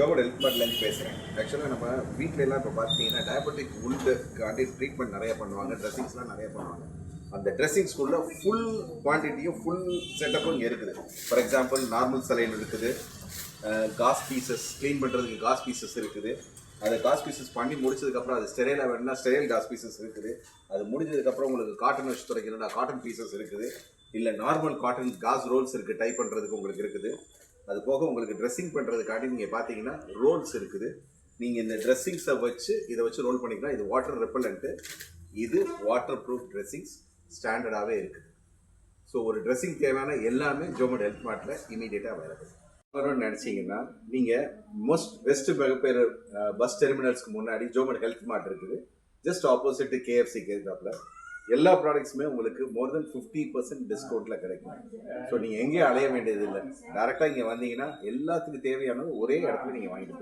ஜோமோட் health மார்ட்லேருந்து பேசுகிறேன். ஆக்சுவலாக நம்ம வீட்டிலலாம் இப்போ பார்த்தீங்கன்னா டயபெட்டிக் உண்டுக்காண்டி ட்ரீட்மெண்ட் நிறைய பண்ணுவாங்க, ட்ரெஸ்ஸிங்ஸ்லாம் நிறைய பண்ணுவாங்க. அந்த ட்ரெஸ்ஸிங்ஸ்குள்ளே ஃபுல் குவான்டிட்டியும் ஃபுல் செட்டப்பும் இங்கே இருக்குது. ஃபார் எக்ஸாம்பிள் நார்மல் சலைன் இருக்குது, காஸ் பீசஸ் க்ளீன் பண்ணுறதுக்கு காஸ் பீசஸ் இருக்குது. அதை காஸ் பீசஸ் பண்ணி முடிச்சதுக்கப்புறம் அது ஸ்டெரைலாக வேணும்னா ஸ்டெரைல் காஸ் பீசஸ் இருக்குது. அது முடிஞ்சதுக்கப்புறம் உங்களுக்கு காட்டன் வச்சு துடைக்கணும்னா காட்டன் பீசஸ் இருக்குது. இல்லை நார்மல் காட்டன் காஸ் ரோல்ஸ் இருக்குது, டைப் பண்ணுறதுக்கு உங்களுக்கு இருக்குது. அது போக உங்களுக்கு ட்ரெஸ்ஸிங் பண்ணுறதுக்காண்டி நீங்கள் பார்த்தீங்கன்னா ரோல்ஸ் இருக்குது. நீங்கள் இந்த ட்ரெஸ்ஸிங்ஸை வச்சு இதை வச்சு ரோல் பண்ணிக்கலாம். இது வாட்டர் ரெப்பலண்ட்டு, இது வாட்டர் ப்ரூஃப் ட்ரெஸ்ஸிங்ஸ் ஸ்டாண்டர்டாகவே இருக்குது. ஸோ ஒரு ட்ரெஸ்ஸிங் தேவையான எல்லாமே ஜோமோட் ஹெல்த் மார்ட்டில் இமீடியட்டாக அவைலபிள். வரணும்னு நினச்சிங்கன்னா நீங்கள் மோஸ்ட் வெஸ்ட் மெகப்பேர் பஸ் டெர்மினல்ஸ்க்கு முன்னாடி ஜோமோட் ஹெல்த் மார்ட் இருக்குது. ஜஸ்ட் ஆப்போசிட் கேஎஃப்சி கேட்டாப்பில் எல்லா ப்ராடக்ட்ஸுமே உங்களுக்கு மோர் தென் 50% டிஸ்கவுண்ட்டில் கிடைக்கும். ஸோ நீங்கள் எங்கேயும் அலைய வேண்டியது இல்லை. டேரெக்டாக இங்கே வந்தீங்கன்னா எல்லாத்துக்கும் தேவையானது ஒரே இடத்துல நீங்கள் வாங்கிட்டு